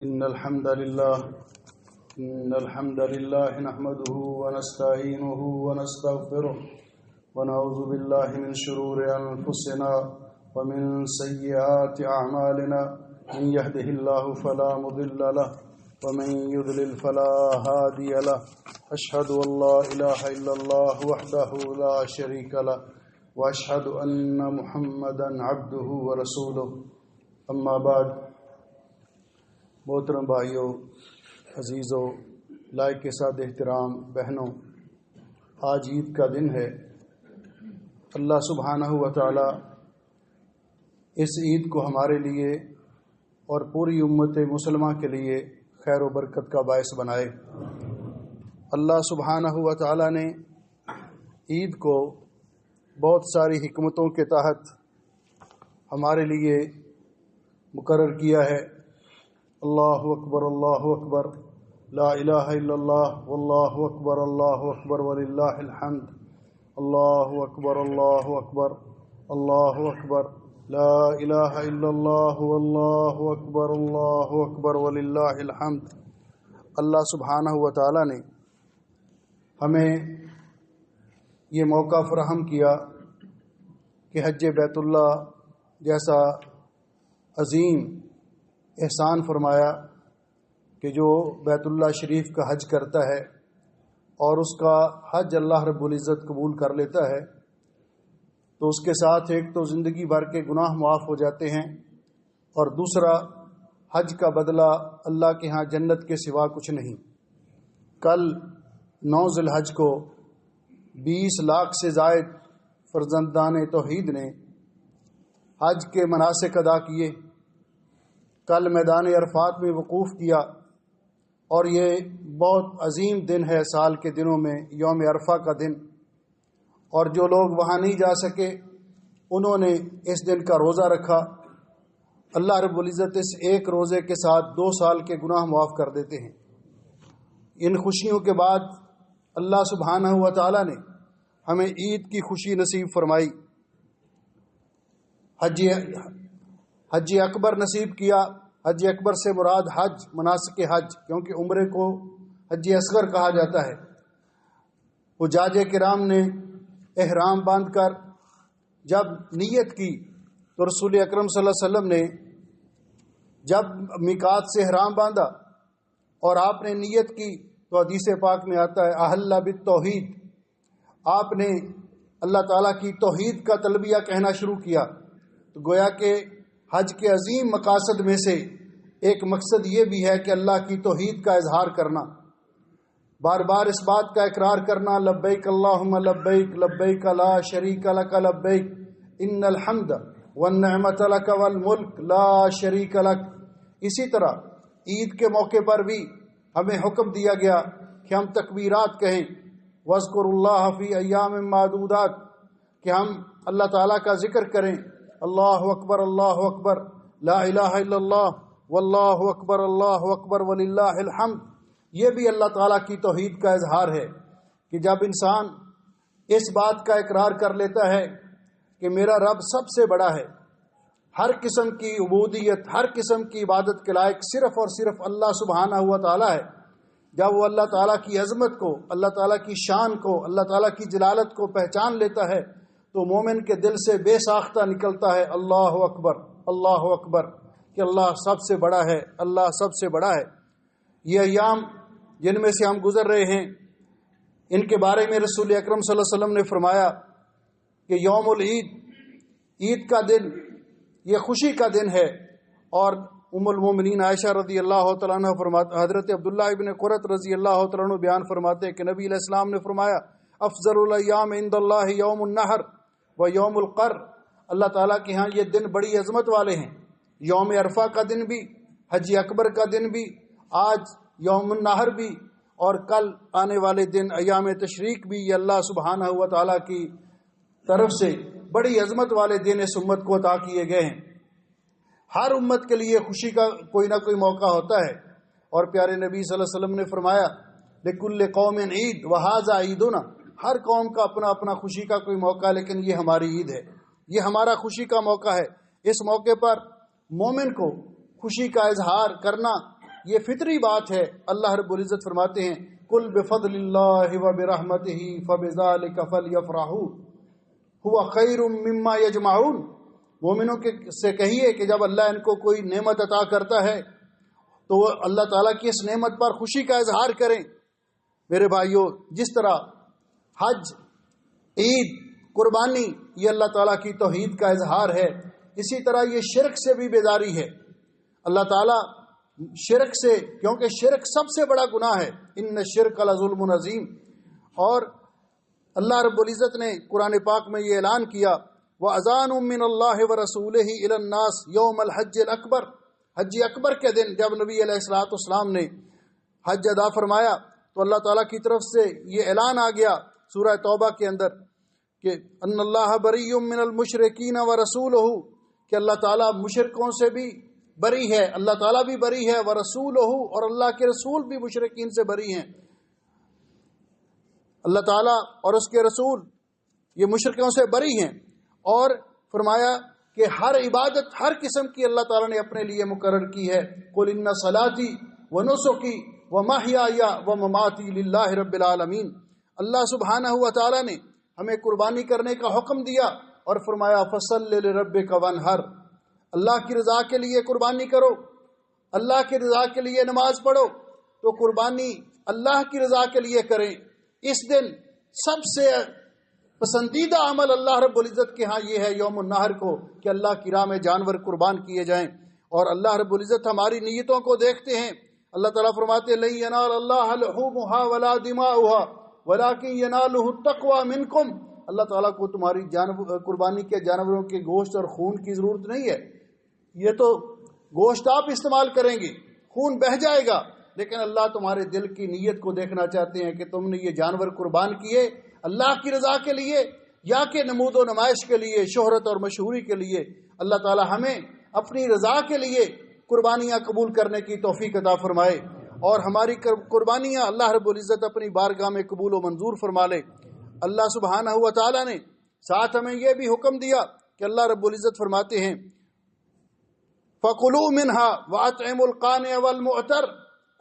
إن الحمد لله نحمده ونستعينه ونستغفره ونعوذ بالله من شرور أنفسنا ومن سيئات أعمالنا من يهده الله فلا مضل له ومن يضلل فلا هادي له أشهد أن لا إله إلا الله وحده لا شريك له وأشهد أن محمدا عبده ورسوله أما بعد. محترم بھائیوں، عزیزوں، لائق کے ساتھ احترام بہنوں، آج عید کا دن ہے. اللہ سبحانہ و تعالی اس عید کو ہمارے لیے اور پوری امت مسلمہ کے لیے خیر و برکت کا باعث بنائے. اللہ سبحانہ و تعالی نے عید کو بہت ساری حکمتوں کے تحت ہمارے لیے مقرر کیا ہے. اللہ اکبر لا الہ الا اللہ واللہ اکبر وللہ الحمد. اللہ اکبر لا الہ الا اللہ واللہ اکبر وللہ الحمد. اللہ سبحانہ و تعالی نے ہمیں یہ موقع فراہم کیا کہ حج بیت اللہ جیسا عظیم احسان فرمایا کہ جو بیت اللہ شریف کا حج کرتا ہے اور اس کا حج اللہ رب العزت قبول کر لیتا ہے تو اس کے ساتھ ایک تو زندگی بھر کے گناہ معاف ہو جاتے ہیں، اور دوسرا حج کا بدلہ اللہ کے ہاں جنت کے سوا کچھ نہیں. کل 9 ذی الحج کو 20 لاکھ سے زائد فرزندان توحید نے حج کے مناسک ادا کیے. کل میدان عرفات میں وقوف کیا، اور یہ بہت عظیم دن ہے سال کے دنوں میں، یوم عرفہ کا دن. اور جو لوگ وہاں نہیں جا سکے انہوں نے اس دن کا روزہ رکھا. اللہ رب العزت اس ایک روزے کے ساتھ 2 سال کے گناہ معاف کر دیتے ہیں. ان خوشیوں کے بعد اللہ سبحانہ و تعالی نے ہمیں عید کی خوشی نصیب فرمائی، حج اکبر نصیب کیا. حج اکبر سے مراد حج مناسک حج، کیونکہ عمرے کو حج اصغر کہا جاتا ہے. حجاج کرام نے احرام باندھ کر جب نیت کی تو رسول اکرم صلی اللہ علیہ وسلم نے جب میقات سے احرام باندھا اور آپ نے نیت کی تو حدیث پاک میں آتا ہے احل بالتوحید، آپ نے اللہ تعالیٰ کی توحید کا تلبیہ کہنا شروع کیا. تو گویا کہ حج کے عظیم مقاصد میں سے ایک مقصد یہ بھی ہے کہ اللہ کی توحید کا اظہار کرنا، بار بار اس بات کا اقرار کرنا لبیک اللہم لبیک لبیک لا شریک لک لبیک ان الحمد والنعمت لک والملک لا شریک لک. اسی طرح عید کے موقع پر بھی ہمیں حکم دیا گیا کہ ہم تکبیرات کہیں، وَاذْكُرُوا اللَّهَ فِي أَيَّامٍ مَّعْدُودَاتٍ، کہ ہم اللہ تعالیٰ کا ذکر کریں. اللہ اکبر لا الہ الا اللہ واللہ اکبر وللہ الحمد. یہ بھی اللہ تعالیٰ کی توحید کا اظہار ہے کہ جب انسان اس بات کا اقرار کر لیتا ہے کہ میرا رب سب سے بڑا ہے، ہر قسم کی عبودیت، ہر قسم کی عبادت کے لائق صرف اور صرف اللہ سبحانہ ہوا تعالیٰ ہے. جب وہ اللہ تعالیٰ کی عظمت کو، اللہ تعالیٰ کی شان کو، اللہ تعالیٰ کی جلالت کو پہچان لیتا ہے تو مومن کے دل سے بے ساختہ نکلتا ہے اللہ اکبر کہ اللہ سب سے بڑا ہے، اللہ سب سے بڑا ہے. یہ ایام جن میں سے ہم گزر رہے ہیں ان کے بارے میں رسول اکرم صلی اللہ علیہ وسلم نے فرمایا کہ یوم العید، عید کا دن یہ خوشی کا دن ہے. اور ام المومنین عائشہ رضی اللہ تعالیٰ عنہ فرماتے، حضرت عبداللہ ابن قرۃ رضی اللہ تعالیٰ عنہ بیان فرماتے ہیں کہ نبی علیہ السلام نے فرمایا افضل الایام عند اللہ یوم النحر و یوم القر. اللہ تعالیٰ کے ہاں یہ دن بڑی عظمت والے ہیں. یوم عرفہ کا دن بھی، حج اکبر کا دن بھی، آج یوم النحر بھی، اور کل آنے والے دن ایام تشریق بھی، یہ اللہ سبحانہ و تعالیٰ کی طرف سے بڑی عظمت والے دن اس امت کو عطا کیے گئے ہیں. ہر امت کے لیے خوشی کا کوئی نہ کوئی موقع ہوتا ہے، اور پیارے نبی صلی اللہ علیہ وسلم نے فرمایا لِكُلِّ قَوْمٍ عید وَهَذَا عیدنا، ہر قوم کا اپنا اپنا خوشی کا کوئی موقع ہے، لیکن یہ ہماری عید ہے، یہ ہمارا خوشی کا موقع ہے. اس موقع پر مومن کو خوشی کا اظہار کرنا یہ فطری بات ہے۔ اللہ رب العزت فرماتے ہیں قل بفضل اللہ وبرحمتہ فبذلک فلیفرحوا هو خیر مما یجمعون، مومنوں سے کہیے کہ جب اللہ ان کو کوئی نعمت عطا کرتا ہے تو وہ اللہ تعالیٰ کی اس نعمت پر خوشی کا اظہار کریں۔ میرے بھائیوں، جس طرح حج، عید، قربانی یہ اللہ تعالیٰ کی توحید کا اظہار ہے، اسی طرح یہ شرک سے بھی بیداری ہے۔ اللہ تعالیٰ شرک سے، کیونکہ شرک سب سے بڑا گناہ ہے، ان الشرک لظلم عظیم، اور اللہ رب العزت نے قرآن پاک میں یہ اعلان کیا وَأَذَانٌ مِّنَ اللَّهِ وَرَسُولِهِ إِلَى النَّاسِ يَوْمَ الْحَجِّ الْأَكْبَرِ، حج اکبر کے دن جب نبی علیہ الصلوۃ والسلام نے حج ادا فرمایا تو اللہ تعالیٰ کی طرف سے یہ اعلان آ گیا سورہ توبہ کے اندر کہ ان اللہ بریء من المشرکین ورسولہ، کہ اللہ تعالیٰ مشرکوں سے بھی بری ہے، اللہ تعالیٰ بھی بری ہے، ورسولہ، اور اللہ کے رسول بھی مشرکین سے بری ہیں۔ اللہ تعالیٰ اور اس کے رسول یہ مشرکوں سے بری ہیں، اور فرمایا کہ ہر عبادت ہر قسم کی اللہ تعالیٰ نے اپنے لیے مقرر کی ہے۔ قل ان صلاتی ونسکی ومحیای ومماتی للہ رب العالمین، اللہ سبحانہ و تعالیٰ نے ہمیں قربانی کرنے کا حکم دیا اور فرمایا فصل لربک وانحر، اللہ کی رضا کے لیے قربانی کرو، اللہ کی رضا کے لیے نماز پڑھو، تو قربانی اللہ کی رضا کے لیے کریں۔ اس دن سب سے پسندیدہ عمل اللہ رب العزت کے ہاں یہ ہے یوم النحر کو، کہ اللہ کی راہ میں جانور قربان کیے جائیں، اور اللہ رب العزت ہماری نیتوں کو دیکھتے ہیں۔ اللہ تعالیٰ فرماتے لن ینال اللہ لحومها ولا دماؤها ولکن ینالہ التقوی منکم، اللہ تعالیٰ کو تمہاری قربانی کے جانوروں کے گوشت اور خون کی ضرورت نہیں ہے، یہ تو گوشت آپ استعمال کریں گے، خون بہہ جائے گا، لیکن اللہ تمہارے دل کی نیت کو دیکھنا چاہتے ہیں کہ تم نے یہ جانور قربان کیے اللہ کی رضا کے لیے یا کہ نمود و نمائش کے لیے، شہرت اور مشہوری کے لیے۔ اللہ تعالی ہمیں اپنی رضا کے لیے قربانیاں قبول کرنے کی توفیق عطا فرمائے، اور ہماری قربانیاں اللہ رب العزت اپنی بارگاہ میں قبول و منظور فرما لے۔ اللہ سبحانہ و تعالی نے ساتھ ہمیں یہ بھی حکم دیا کہ اللہ رب العزت فرماتے ہیں فَقُلُوا مِنْهَا وَأَطْعِمُوا الْقَانِعَ وَالْمُعْتَرَ،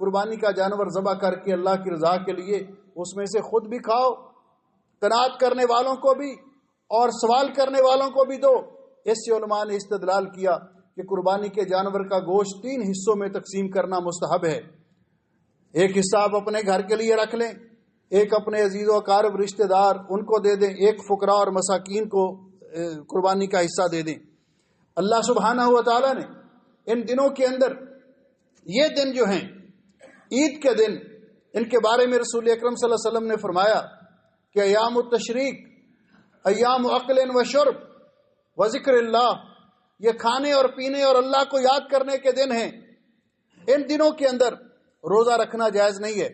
قربانی کا جانور ذبح کر کے اللہ کی رضا کے لیے اس میں سے خود بھی کھاؤ، قناعت کرنے والوں کو بھی اور سوال کرنے والوں کو بھی دو۔ اس سے علماء نے استدلال کیا کہ قربانی کے جانور کا گوشت 3 حصوں میں تقسیم کرنا مستحب ہے۔ ایک حصہ آپ اپنے گھر کے لیے رکھ لیں، ایک اپنے عزیز و اقارب رشتہ دار ان کو دے دیں، ایک فقراء اور مساکین کو قربانی کا حصہ دے دیں۔ اللہ سبحانہ و تعالی نے ان دنوں کے اندر یہ دن جو ہیں عید کے دن، ان کے بارے میں رسول اکرم صلی اللہ علیہ وسلم نے فرمایا کہ ایام التشریق ایام عقل و شرب و ذکر اللہ، یہ کھانے اور پینے اور اللہ کو یاد کرنے کے دن ہیں۔ ان دنوں کے اندر روزہ رکھنا جائز نہیں ہے،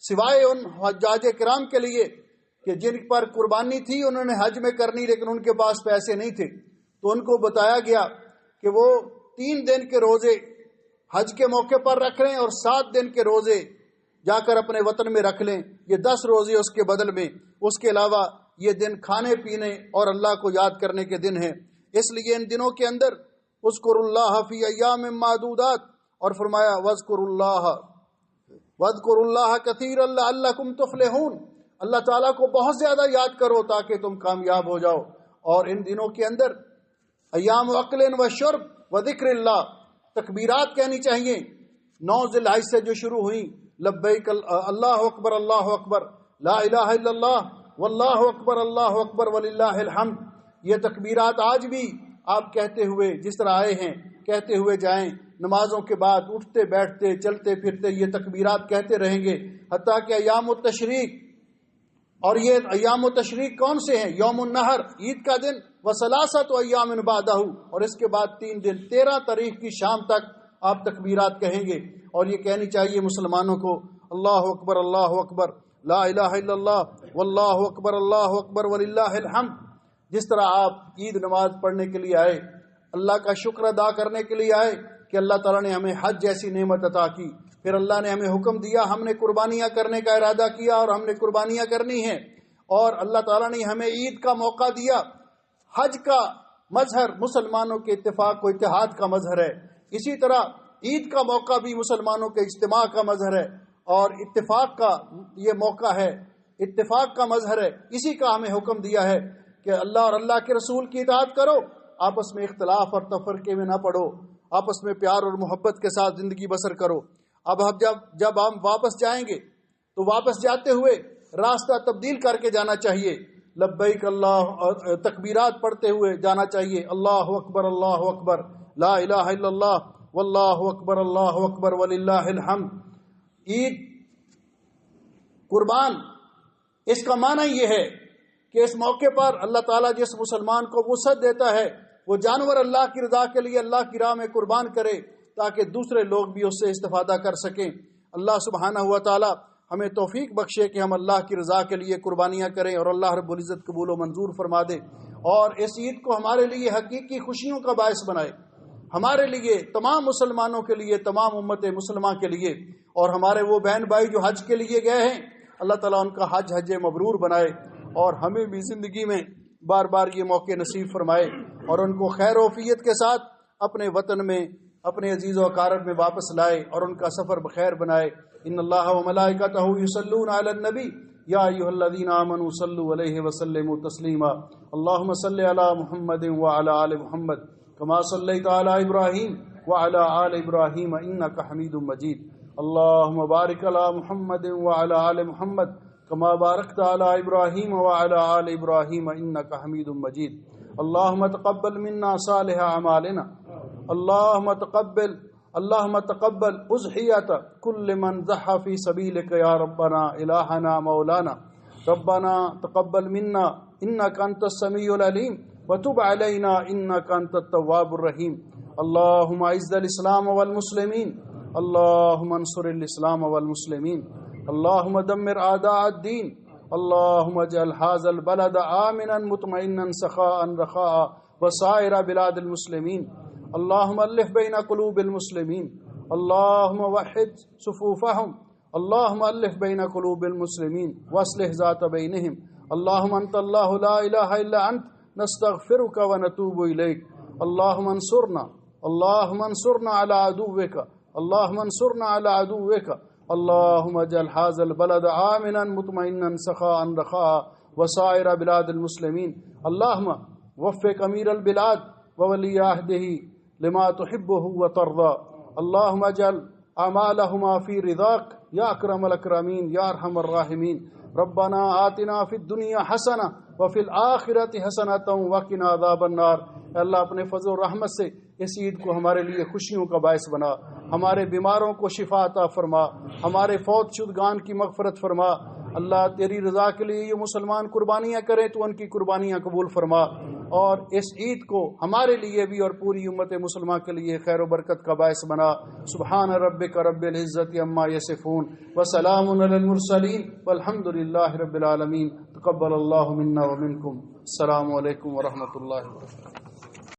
سوائے ان حجاج کرام کے لیے کہ جن پر قربانی تھی انہوں نے حج میں کرنی لیکن ان کے پاس پیسے نہیں تھے، تو ان کو بتایا گیا کہ وہ 3 دن کے روزے حج کے موقع پر رکھ لیں اور 7 دن کے روزے جا کر اپنے وطن میں رکھ لیں، یہ 10 روزے اس کے بدل میں۔ اس کے علاوہ یہ دن کھانے پینے اور اللہ کو یاد کرنے کے دن ہیں، اس لیے ان دنوں کے اندر اذکروا اللہ فی ایام معدودات، اور فرمایا واذکروا اللہ کثیرا لعلکم تفلحون، اللہ تعالیٰ کو بہت زیادہ یاد کرو تاکہ تم کامیاب ہو جاؤ۔ اور ان دنوں کے اندر ایام عقل و شرب و ذکر اللہ، تکبیرات کہنی چاہیے 9 ذی الحج سے جو شروع ہوئی، لبیک اللہ اکبر لا الہ الا اللہ واللہ اکبر وللہ الحمد، یہ تکبیرات آج بھی آپ کہتے ہوئے جس طرح آئے ہیں کہتے ہوئے جائیں، نمازوں کے بعد اٹھتے بیٹھتے چلتے پھرتے یہ تکبیرات کہتے رہیں گے حتیٰ کہ ایام التشریق۔ اور یہ ایام التشریق کون سے ہیں؟ یوم النحر عید کا دن، وثلاثۃ ایام بعدہ، اور اس کے بعد 3 دن 13 تاریخ کی شام تک آپ تکبیرات کہیں گے، اور یہ کہنی چاہیے مسلمانوں کو اللہ اکبر لا الہ الا اللہ واللہ اکبر وللہ الحمد۔ جس طرح آپ عید نماز پڑھنے کے لیے آئے، اللہ کا شکر ادا کرنے کے لیے آئے کہ اللہ تعالیٰ نے ہمیں حج جیسی نعمت عطا کی، پھر اللہ نے ہمیں حکم دیا، ہم نے قربانیاں کرنے کا ارادہ کیا اور ہم نے قربانیاں کرنی ہیں، اور اللہ تعالیٰ نے ہمیں عید کا موقع دیا۔ حج کا مظہر مسلمانوں کے اتفاق و اتحاد کا مظہر ہے، اسی طرح عید کا موقع بھی مسلمانوں کے اجتماع کا مظہر ہے اور اتفاق کا یہ موقع ہے، اتفاق کا مظہر ہے۔ اسی کا ہمیں حکم دیا ہے کہ اللہ اور اللہ کے رسول کی اطاعت کرو، آپس میں اختلاف اور تفرقے میں نہ پڑو، آپس میں پیار اور محبت کے ساتھ زندگی بسر کرو۔ اب جب ہم واپس جائیں گے تو واپس جاتے ہوئے راستہ تبدیل کر کے جانا چاہیے، لبیک اللہ تکبیرات پڑھتے ہوئے جانا چاہیے، اللہ اکبر لا الہ الا اللہ واللہ اکبر وللہ الحمد۔ عید قربان، اس کا معنی یہ ہے کہ اس موقع پر اللہ تعالیٰ جس مسلمان کو وسعت دیتا ہے وہ جانور اللہ کی رضا کے لیے اللہ کی راہ میں قربان کرے تاکہ دوسرے لوگ بھی اس سے استفادہ کر سکیں۔ اللہ سبحانہ ہوا تعالیٰ ہمیں توفیق بخشے کہ ہم اللہ کی رضا کے لیے قربانیاں کریں اور اللہ رب العزت قبول و منظور فرما دے، اور اس عید کو ہمارے لیے حقیقی خوشیوں کا باعث بنائے، ہمارے لیے، تمام مسلمانوں کے لیے، تمام امت مسلمہ کے لیے، اور ہمارے وہ بہن بھائی جو حج کے لیے گئے ہیں اللہ تعالیٰ ان کا حج مبرور بنائے، اور ہمیں بھی زندگی میں بار بار یہ موقع نصیب فرمائے اور ان کو خیر و عافیت کے ساتھ اپنے وطن میں، اپنے عزیز و اقارب میں واپس لائے اور ان کا سفر بخیر بنائے۔ ان اللہ و ملائکتہ یصلون علی النبی یا ایھا الذین آمنوا صلوا علیہ وسلموا تسلیما۔ اللہم صل علی محمد وعلی آل محمد کما صلیت علی ابراہیم وعلی آل ابراہیم انک حمید مجید۔ اللہم بارک علی محمد وعلی آل محمد کما بارکت علی ابراہیم وعلی آل ابراہیم انک حمید مجید۔ اللہم تقبل منا صالح اعمالنا، اللہم تقبل اضحیۃ کل من ضحى فی سبیلک یا ربنا الہنا مولانا۔ ربنا تقبل منا انک انت السمیع العلیم وتب علینا انک انت التواب الرحیم۔ اللہم اعز الاسلام والمسلمین، اللہم انصر الاسلام والمسلمین، اللہم دمر اعداء الدین، اللہم اجعل هذا البلد آمنا مطمئنا سخاء رخاء وسائر بلاد المسلمین۔ اللہم الف بین قلوب المسلمین، اللہم وحد صفوفہم، اللہم الف بین قلوب المسلمین واصلح ذات بینہم۔ اللہم انت اللہ لا الہ الا انت نستغفرک ونتوب الیک۔ اللہم انصرنا، اللہم انصرنا علی عدوک، اللہم انصرنا علی عدوک۔ اللہم اجعل هذا البلد آمنا مطمئنا سخاء رخاء وسائر بلاد المسلمین۔ اللہم وفق امیر البلاد وولی عہدہ لما تحبہ وترضى۔ اللہم اجعل اعمالہما فی رضاک یا اکرم الاکرمین یا ارحم الراحمین۔ ربنا آتنا فی الدنیا حسنہ وفی الآخرۃ حسنۃ وقنا عذاب النار۔ اللہ اپنے فضل و رحمت سے اس عید کو ہمارے لیے خوشیوں کا باعث بنا، ہمارے بیماروں کو شفا عطا فرما، ہمارے فوت شدگان کی مغفرت فرما۔ اللہ تیری رضا کے لیے یہ مسلمان قربانیاں کریں تو ان کی قربانیاں قبول فرما، اور اس عید کو ہمارے لیے بھی اور پوری امت مسلمہ کے لیے خیر و برکت کا باعث بنا۔ سبحان ربک رب العزت عما یصفون وسلام علی المرسلین والحمد للہ رب العالمین۔ تقبل اللہ منا ومنکم۔ السلام علیکم ورحمۃ اللہ وبرکاتہ۔